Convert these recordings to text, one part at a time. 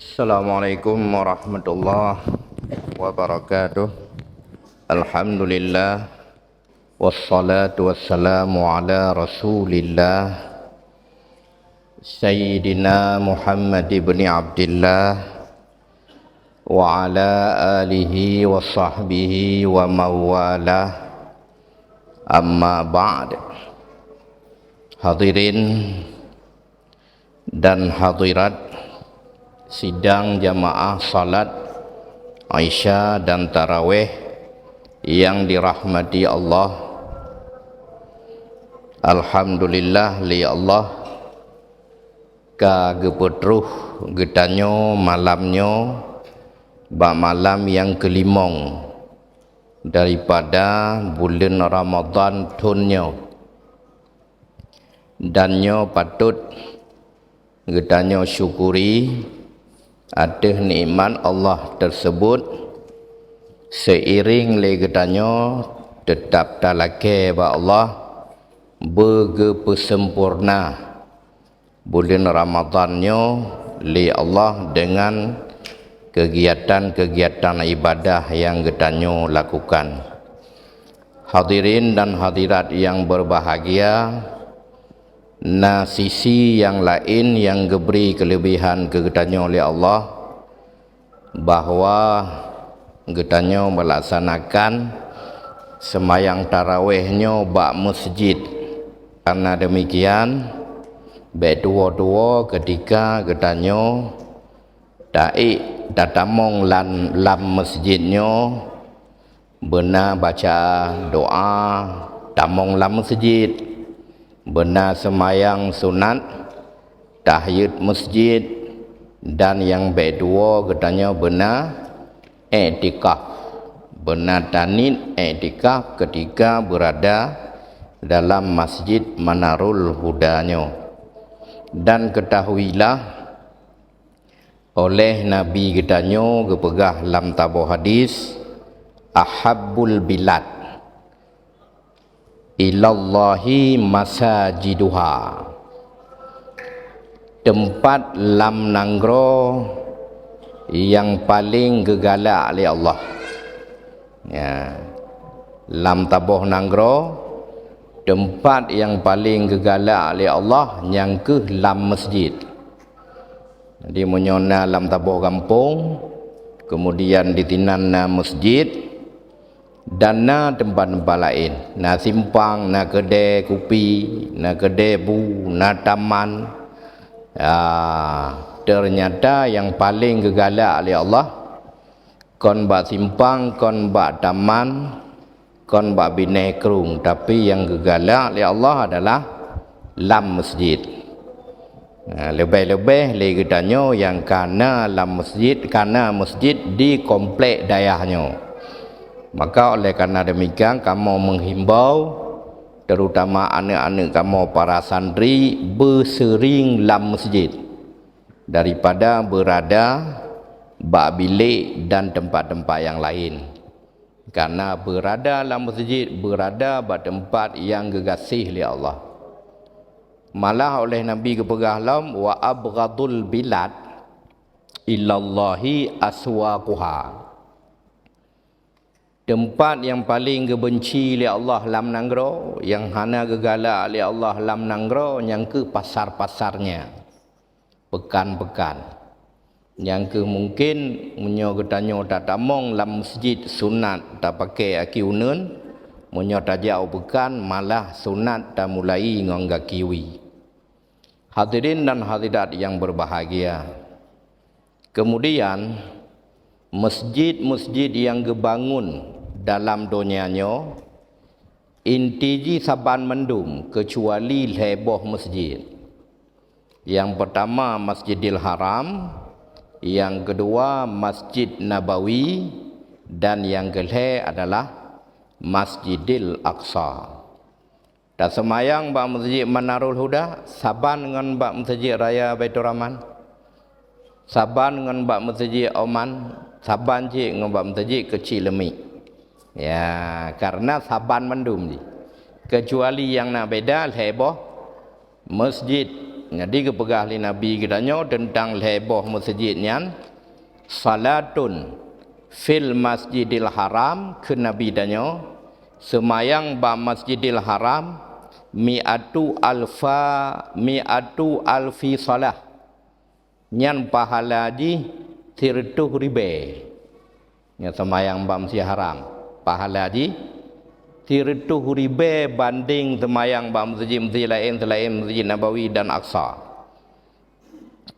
Assalamualaikum warahmatullahi wabarakatuh. Alhamdulillah wassalatu wassalamu ala Rasulillah Sayyidina Muhammad ibn Abdillah wa ala alihi wa sahbihi wa mawalah. Amma ba'd. Hadirin dan hadirat sidang jamaah salat Aisyah dan Tarawih yang dirahmati Allah. Alhamdulillah li Allah ka gepetruh getanyo malamnyo ba malam yang kelimong daripada bulan Ramadan tunyo, danyo patut getanyo syukuri atas nikmat Allah tersebut, seiring le getanyo tetap talake ba Allah bergepesempurna bulan Ramadannya li Allah dengan kegiatan-kegiatan ibadah yang getanyo lakukan. Hadirin dan hadirat yang berbahagia, nah sisi yang lain yang diberi kelebihan ke getanyo oleh Allah, bahawa getanyo melaksanakan semayang tarawihnya bak masjid. Karena demikian bedua-dua ketika getanyo datamong lam masjidnya benar baca doa tamong lam masjid, benar semayang sunat tahiyat masjid, dan yang kedua katanya benar i'tikaf, benar tanit i'tikaf ketika berada dalam masjid Manarul Hudanya. Dan ketahuilah oleh Nabi getanyo gepegah lam tabuh hadis, ahabbul bilad ilallahi masajiduha, tempat lam nanggro yang paling gegalak oleh Allah. Ya, lam tabuh nanggro tempat yang paling gegalak oleh Allah yang ke lam masjid. Jadi menyona lam tabuh kampung, kemudian ditinana masjid, dan na tempat-tempat lain, na simpang, na kedai kopi, na kedai bu, na taman. Ternyata yang paling gegalak oleh Allah, kon bak simpang, kon bak taman, kon bak binai kerung, tapi yang gegalak oleh Allah adalah lam masjid. Lebih-lebih lagi getanyo yang karena lam masjid, karena masjid di komplek dayahnya. Maka oleh karena demikian kamu menghimbau terutama anak-anak kamu para santri bersering lam masjid daripada berada bak bilik dan tempat-tempat yang lain. Karena berada lam masjid, berada bak tempat yang gegasih oleh Allah. Malah oleh Nabi kepegah lam wa abghadul bilad illallahi aswaquha, tempat yang paling kebenci oleh Allah lam nanggro, yang hana gegalak oleh Allah lam nanggro, yang ke pasar-pasarnya, pekan-pekan, yang ke mungkin munyo getanyo tak tamong lam masjid sunat tak pakai aki unun, munyo tak jauh pekan malah sunat tak mulai ngongga kiwi. Hadirin dan hadirat yang berbahagia, kemudian masjid-masjid yang dibangun dalam dunianya intiji saban mendum kecuali heboh masjid. Yang pertama Masjidil Haram, yang kedua Masjid Nabawi, dan yang ketiga adalah Masjidil Aqsa. Dan semayang bak masjid Manarul Huda saban dengan bak masjid Raya Baitur Rahman, saban dengan bak masjid Oman, saban je dengan bak masjid Kecil Lemik. Ya, karena saban mendum je. Kecuali yang nak beda heboh masjid Jadi kepegah li Nabi katanya tentang leboh masjid nian salatun fil masjidil haram ke Nabi tanya semayang ba masjidil haram mi'atu alfi salah nyan pahala ji 100,000 nya semayang ba masjid haram pahala ji 100,000 banding semayang ba masjid lain selain Masjid Nabawi dan Aqsa.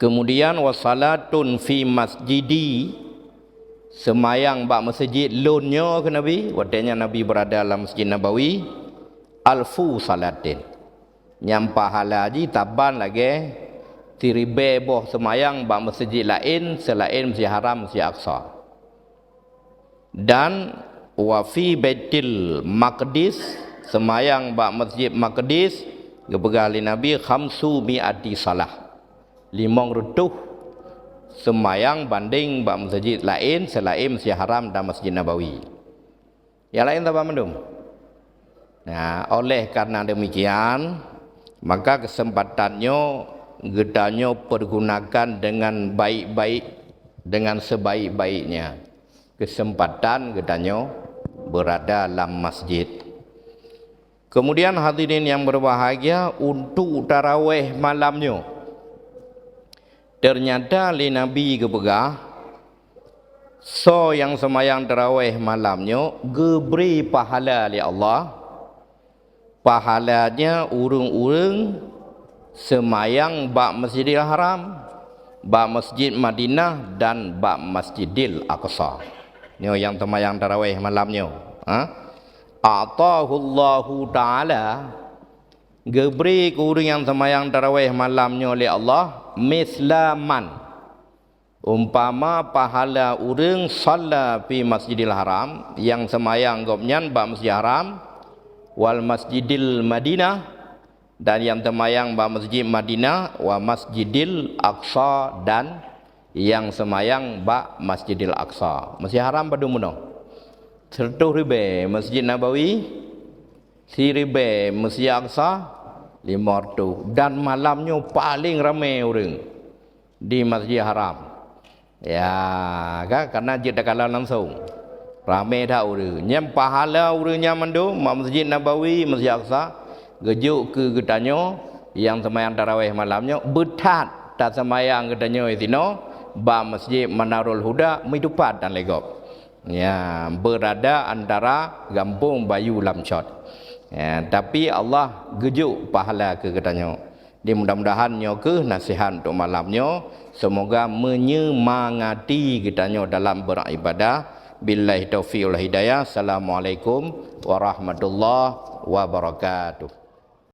Kemudian wasalatun fi masjidi semayang ba masjid lunyo ke Nabi, wadanya Nabi berada dalam Masjid Nabawi alfu salatin. Nyam pahala ji taban lagi 1,000 boh semayang ba masjid lain selain Masjid Haram, Masjid Aqsa. Dan wa fi Baitul Maqdis semayang ba Masjid Maqdis gebegali Nabi 500 salah 500 semayang banding ba masjid lain selain Masjid Haram dan Masjid Nabawi. Yang lain tak mendum. Nah, oleh karena demikian maka kesempatannya gedanya pergunakan dengan baik-baik, dengan sebaik-baiknya. Kesempatan gedanya berada dalam masjid. Kemudian hadirin yang berbahagia, untuk tarawih malamnya ternyata li Nabi kepegah so yang semayang tarawih malamnya geberi pahala li Allah. Pahalanya urung-urung semayang ba Masjidil Haram, ba Masjid Madinah dan ba Masjidil Aqsa. Ni yang semayang tarawih malamnya. A'tahullahu ta'ala geberi ke orang yang semayang tarawih malamnya oleh Allah mislaman umpama pahala orang salla fi Masjidil Haram yang semayang gopnyan ba Masjid Haram wal Masjidil Madinah dan yang semayang ba Masjid Madinah wa Masjidil Aqsa dan yang semayang ba Masjidil Aqsa. Masjid Haram pada mana? 100,000 Masjid Nabawi 1,000 Masjid Aqsa 500 dan malamnya paling ramai orang di Masjid Haram. Ya, kan karena dia dah kalah langsung. Ramai dah orang. Yang pahala orangnya mandu Masjid Nabawi, Masjid Aqsa gejuk ke getanya yang semayang tarawih malamnya betat tak semayang getanya itino ba Masjid Manarul Huda midupat dan legop. Ya, berada antara Gampung Bayu Lamcot. Ya, tapi Allah gejuk pahala ke katanya. Dia mudah-mudahannya ke nasihat untuk malamnya semoga menyemangati katanya dalam beribadah. Billahi taufiq wal hidayah. Assalamualaikum warahmatullahi wabarakatuh.